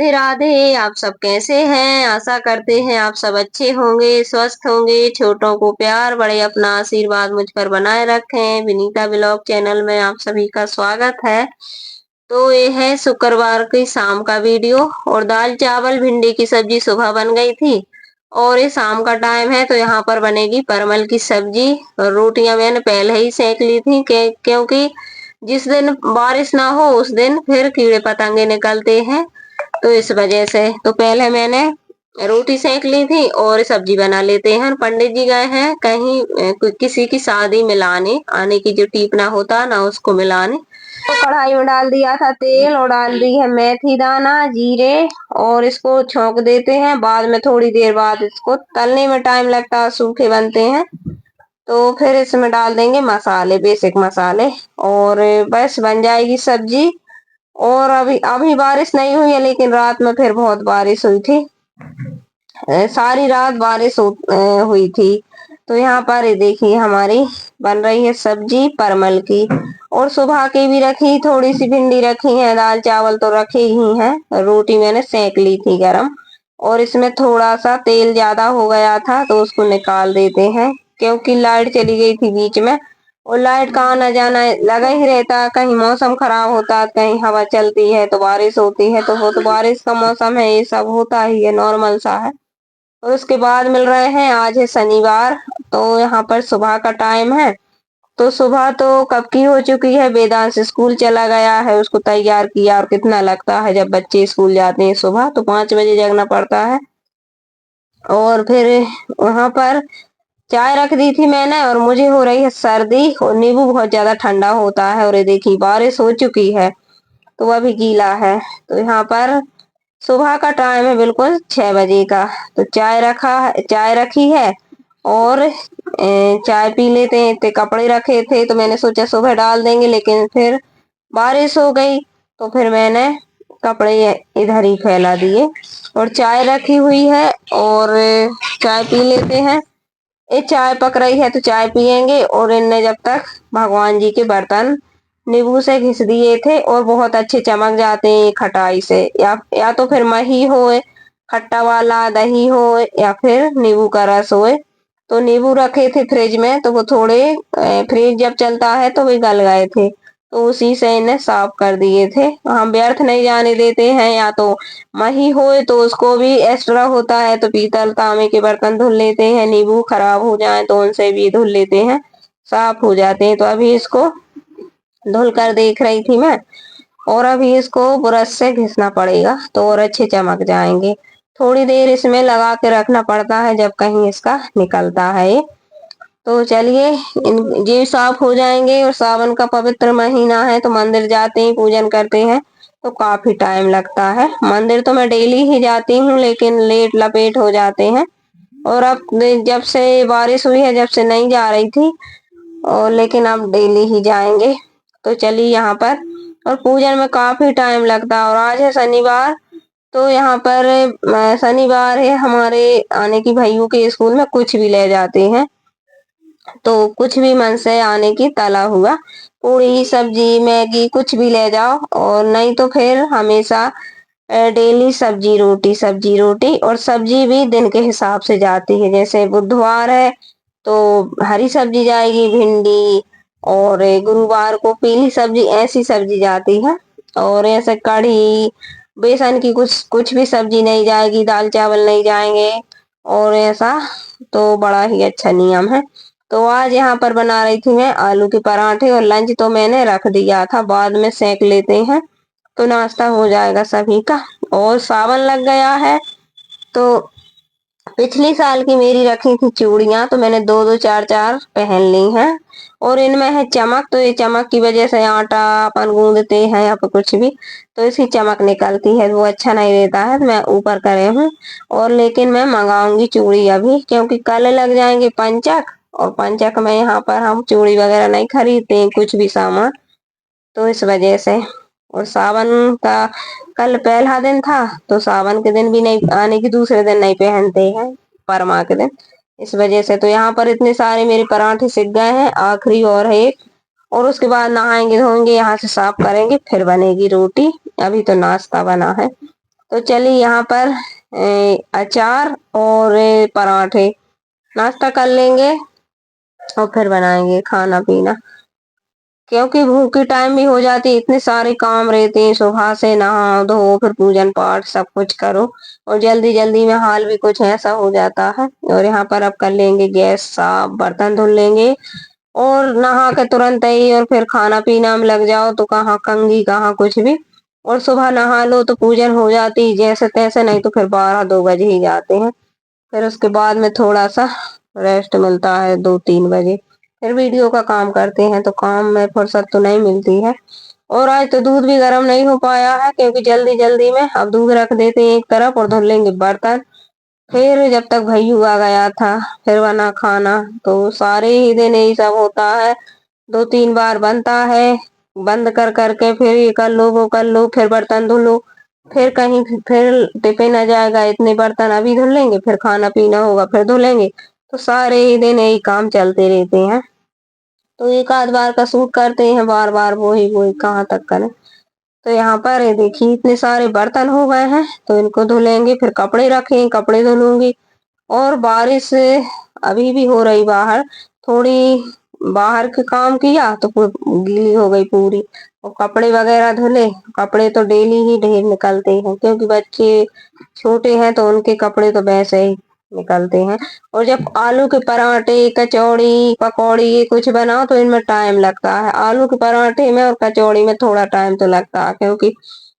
राधे राधे। आप सब कैसे हैं? आशा करते हैं आप सब अच्छे होंगे, स्वस्थ होंगे। छोटों को प्यार, बड़े अपना आशीर्वाद मुझ पर बनाए रखें। विनीता ब्लॉग चैनल में आप सभी का स्वागत है। तो ये है शुक्रवार की शाम का वीडियो। और दाल चावल भिंडी की सब्जी सुबह बन गई थी और ये शाम का टाइम है, तो यहाँ पर बनेगी परमल की सब्जी। और रोटियां मैंने पहले ही सेक ली थी क्योंकि जिस दिन बारिश ना हो उस दिन फिर कीड़े पतंगे निकलते हैं, तो इस वजह से तो पहले मैंने रोटी सेक ली थी और सब्जी बना लेते हैं। पंडित जी गए हैं कहीं किसी की शादी मिलाने, आने की जो टीपना होता है ना उसको मिलाने। तो कढ़ाई में डाल दिया था तेल और डाल दी है मेथी दाना, जीरे, और इसको छौंक देते हैं। बाद में थोड़ी देर बाद इसको तलने में टाइम लगता है, सूखे बनते हैं। तो फिर इसमें डाल देंगे मसाले, बेसिक मसाले, और बस बन जाएगी सब्जी। और अभी अभी बारिश नहीं हुई है, लेकिन रात में फिर बहुत बारिश हुई थी। सारी रात बारिश हुई थी। तो यहाँ पर ये देखिए हमारी बन रही है सब्जी परमल की। और सुबह की भी रखी, थोड़ी सी भिंडी रखी है, दाल चावल तो रखे ही हैं, रोटी मैंने सेक ली थी गरम। और इसमें थोड़ा सा तेल ज्यादा हो गया था तो उसको निकाल देते हैं, क्योंकि लाइट चली गई थी बीच में। और लाइट का आना जाना लगा ही रहता है, कहीं मौसम खराब होता है, कहीं हवा चलती है तो बारिश होती है। तो वो तो बारिश का मौसम है, ये सब होता ही है, नॉर्मल सा है। और उसके बाद मिल रहे हैं, आज है शनिवार, तो यहाँ पर सुबह का टाइम है। तो सुबह तो कब की हो चुकी है, वेदांश स्कूल चला गया है, उसको तैयार किया। और कितना लगता है जब बच्चे स्कूल जाते हैं सुबह, तो 5 बजे जगना पड़ता है। और फिर वहां पर चाय रख दी थी मैंने, और मुझे हो रही है सर्दी, और नींबू बहुत ज्यादा ठंडा होता है। और ये देखिए बारिश हो चुकी है तो वह भी गीला है। तो यहाँ पर सुबह का टाइम है, बिल्कुल 6 बजे का। तो चाय रखी है और चाय पी लेते हैं। इतने कपड़े रखे थे तो मैंने सोचा सुबह डाल देंगे, लेकिन फिर बारिश हो गई तो फिर मैंने कपड़े इधर ही फैला दिए। और चाय रखी हुई है और चाय पी लेते हैं। ये चाय पक रही है तो चाय पियेंगे। और इनने जब तक भगवान जी के बर्तन नींबू से घिस दिए थे, और बहुत अच्छे चमक जाते हैं खटाई से। या तो फिर मही हो, खट्टा वाला दही हो, या फिर नींबू का रस हो। तो नींबू रखे थे फ्रिज में, तो वो थोड़े फ्रिज जब चलता है तो वे गल गए थे, तो उसी से इन्हें साफ कर दिए थे। हम व्यर्थ नहीं जाने देते हैं। या तो मही हो तो उसको भी एक्स्ट्रा होता है, तो पीतल तांबे के बर्तन धुल लेते हैं। नींबू खराब हो जाए तो उनसे भी धुल लेते हैं, साफ हो जाते हैं। तो अभी इसको धुल कर देख रही थी मैं। और अभी इसको ब्रश से घिसना पड़ेगा तो और अच्छे चमक जाएंगे। थोड़ी देर इसमें लगा के रखना पड़ता है, जब कहीं इसका निकलता है ये। तो चलिए ये साफ हो जाएंगे। और सावन का पवित्र महीना है, तो मंदिर जाते हैं, पूजन करते हैं, तो काफी टाइम लगता है। मंदिर तो मैं डेली ही जाती हूँ, लेकिन लेट लपेट हो जाते हैं। और अब जब से बारिश हुई है, जब से नहीं जा रही थी, और लेकिन अब डेली ही जाएंगे। तो चलिए यहाँ पर, और पूजन में काफी टाइम लगता है। और आज है शनिवार, तो यहाँ पर शनिवार है, हमारे आने की भाइयों के स्कूल में कुछ भी ले जाते हैं। तो कुछ भी मन से आने की, तला हुआ पूरी सब्जी मैगी कुछ भी ले जाओ। और नहीं तो फिर हमेशा डेली सब्जी रोटी सब्जी रोटी। और सब्जी भी दिन के हिसाब से जाती है, जैसे बुधवार है तो हरी सब्जी जाएगी, भिंडी। और गुरुवार को पीली सब्जी, ऐसी सब्जी जाती है। और ऐसे कढ़ी बेसन की कुछ कुछ भी सब्जी नहीं जाएगी, दाल चावल नहीं जाएंगे। और ऐसा तो बड़ा ही अच्छा नियम है। तो आज यहाँ पर बना रही थी मैं आलू के पराठे, और लंच तो मैंने रख दिया था, बाद में सेक लेते हैं तो नाश्ता हो जाएगा सभी का। और सावन लग गया है, तो पिछली साल की मेरी रखी थी चूड़ियां, तो मैंने दो दो चार चार पहन ली हैं। और इनमें है चमक, तो ये चमक की वजह से आटा अपन गूंदते हैं या फिर कुछ भी, तो इसकी चमक निकलती है, वो अच्छा नहीं रहता है। मैं ऊपर करे हूँ। और लेकिन मैं मंगाऊंगी चूड़ी अभी, क्योंकि कल लग जाएंगे पंचक, और पंचक में यहाँ पर हम चूड़ी वगैरह नहीं खरीदते हैं, कुछ भी सामान, तो इस वजह से। और सावन का कल पहला दिन था, तो सावन के दिन भी नहीं, आने की दूसरे दिन नहीं पहनते हैं, परमा के दिन। इस वजह से तो यहाँ पर इतने सारे मेरे पराठे सिक गए हैं, आखिरी और है एक। और उसके बाद नहाएंगे धोएंगे, यहाँ से साफ करेंगे, फिर बनेगी रोटी। अभी तो नाश्ता बना है। तो चलिए यहाँ पर अचार और पराठे नाश्ता कर लेंगे और फिर बनाएंगे खाना पीना, क्योंकि भूख की टाइम भी हो जाती है, इतने सारे काम रहते हैं, सुबह से नहाओ धो फिर पूजन पाठ सब कुछ करो और जल्दी जल्दी में हाल भी कुछ ऐसा हो जाता है। और यहाँ पर अब कर लेंगे गैस साफ, बर्तन धुल लेंगे और नहा के तुरंत ही और फिर खाना पीना में लग जाओ तो कहाँ कंघी कहाँ कुछ भी। और सुबह नहा लो तो पूजन हो जाती जैसे तैसे, नहीं तो फिर 12-2 बजे ही जाते हैं। फिर उसके बाद में थोड़ा सा रेस्ट मिलता है 2-3 बजे, फिर वीडियो का काम करते हैं तो काम में फुर्सत तो नहीं मिलती है। और आज तो दूध भी गर्म नहीं हो पाया है क्योंकि जल्दी जल्दी में अब दूध रख देते हैं एक तरफ और धुल लेंगे बर्तन। फिर जब तक भैयू आ गया था फिर बना खाना, तो सारे ही दिन यही सब होता है। 2-3 बार बनता है, बंद कर करके फिर ये कर लो वो कर लो, फिर बर्तन धुलो, फिर कहीं फिर टिफिन आ जाएगा, इतने बर्तन अभी धुल लेंगे, फिर खाना पीना होगा फिर धुलेंगे। तो सारे ही दिन यही काम चलते रहते हैं। तो एक आध बार का सूट करते हैं, बार बार वही वही कहाँ तक करें। तो यहाँ पर ये देखिए इतने सारे बर्तन हो गए हैं तो इनको धुलेंगे, फिर कपड़े रखे कपड़े धुलूंगी। और बारिश अभी भी हो रही बाहर, थोड़ी बाहर के काम किया तो गीली हो गई पूरी। और कपड़े वगैरह धुले, कपड़े तो डेली ही ढेर निकलते हैं क्योंकि बच्चे छोटे हैं तो उनके कपड़े तो वैसे ही निकलते हैं। और जब आलू के पराठे कचौड़ी पकौड़ी ये कुछ बनाओ तो इनमें टाइम लगता है। आलू के पराठे में और कचौड़ी में थोड़ा टाइम तो लगता है क्योंकि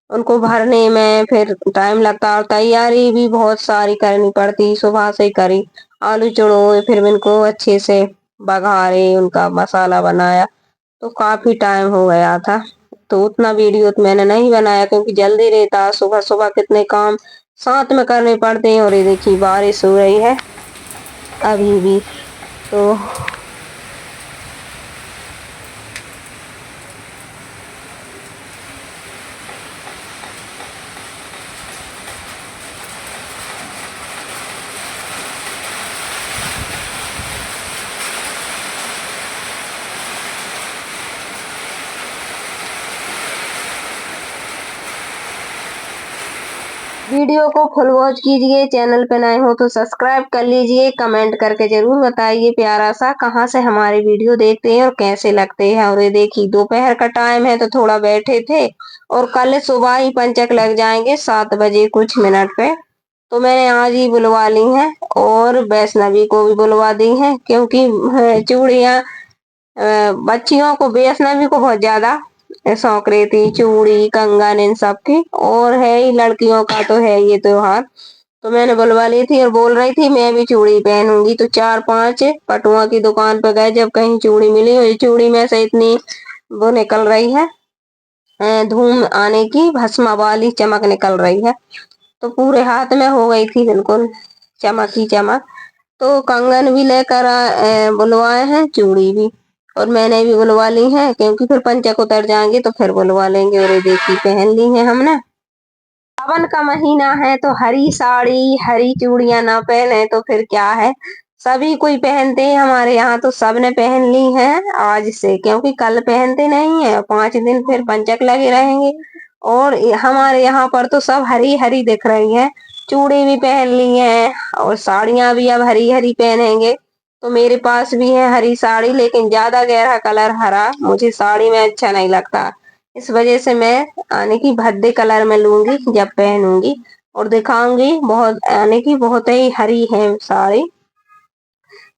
उनको भरने में फिर टाइम लगता है और तैयारी भी बहुत सारी करनी पड़ती, सुबह से करी। आलू चुड़ोए फिर इनको अच्छे से बघारे उनका मसाला बनाया तो काफी टाइम हो गया था। तो उतना वीडियो तो मैंने नहीं बनाया क्योंकि जल्दी रहता, सुबह सुबह कितने काम साथ में करने पड़ते हैं। और ये देखिए बारिश हो रही है अभी भी। तो वीडियो को फुल वॉच कीजिए, चैनल पे नए हो तो सब्सक्राइब कर लीजिए, कमेंट करके जरूर बताइए प्यारा सा कहाँ से हमारे वीडियो देखते हैं और कैसे लगते हैं। और ये देखिए दोपहर का टाइम है तो थोड़ा बैठे थे और कल सुबह ही पंचक लग जाएंगे 7 बजे कुछ मिनट पे, तो मैंने आज ही बुलवा ली हैं और वैष्णवी को भी बुलवा दी हैं क्योंकि चूड़ियाँ बच्चियों को, वैष्णवी को बहुत ज्यादा शौक रहती चूड़ी कंगन इन सब की, और है ही लड़कियों का तो है ये त्योहार। तो मैंने बुलवा ली थी और बोल रही थी मैं भी चूड़ी पहनूंगी, तो 4-5 पटुआ की दुकान पर गए, जब कहीं चूड़ी मिली और चूड़ी में से इतनी वो निकल रही है धूम आने की, भस्मा वाली चमक निकल रही है, तो पूरे हाथ में हो गई थी बिल्कुल चमक ही चमक। तो कंगन भी लेकर बुलवाए हैं, चूड़ी भी, और मैंने भी बुलवा ली है क्योंकि फिर पंचक उतर जाएंगे तो फिर बुलवा लेंगे। और ये देखी पहन ली है हमने। सावन का महीना है तो हरी साड़ी हरी चूड़ियां ना पहने तो फिर क्या है, सभी कोई पहनते हैं, हमारे यहाँ तो सबने पहन ली हैं आज से, क्योंकि कल पहनते नहीं है, 5 दिन फिर पंचक लगे रहेंगे। और हमारे यहाँ पर तो सब हरी हरी दिख रही है, चूड़ी भी पहन ली है और साड़ियां भी अब हरी हरी पहनेंगे। तो मेरे पास भी है हरी साड़ी, लेकिन ज्यादा गहरा कलर हरा मुझे साड़ी में अच्छा नहीं लगता, इस वजह से मैं आने की भद्दे कलर में लूंगी जब पहनूंगी और दिखाऊंगी। बहुत आने की बहुत ही हरी है साड़ी,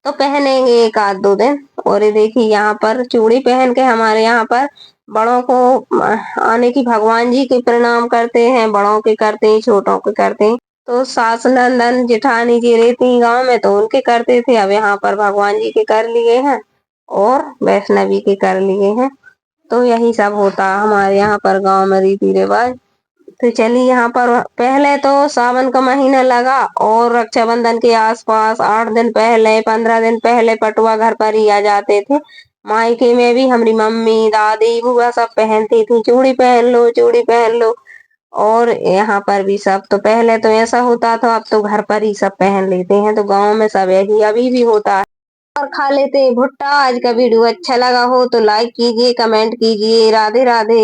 तो पहनेंगे 1-2 दिन। और ये देखिए यहाँ पर चूड़ी पहन के हमारे यहाँ पर बड़ों को आने की भगवान जी के प्रणाम करते हैं, बड़ों के करते हैं छोटों के करते हैं। तो सास नंदन जेठानी जी रहती गांव में तो उनके करते थे, अब यहाँ पर भगवान जी के कर लिए हैं और वैष्णवी के कर लिए हैं। तो यही सब होता है हमारे यहाँ पर गांव में रीति रिवाज। तो चलिए यहाँ पर पहले तो सावन का महीना लगा और रक्षाबंधन के आसपास 8 दिन पहले 15 दिन पहले पटुआ घर पर ही आ जाते थे। मायके में भी हमारी मम्मी दादी बुआ सब पहनती थी चूड़ी पहन लो चूड़ी पहन लो। और यहाँ पर भी सब, तो पहले तो ऐसा होता था, अब तो घर पर ही सब पहन लेते हैं, तो गाँव में सब यही अभी भी होता है और खा लेते हैं भुट्टा। आज का वीडियो अच्छा लगा हो तो लाइक कीजिए कमेंट कीजिए। राधे राधे।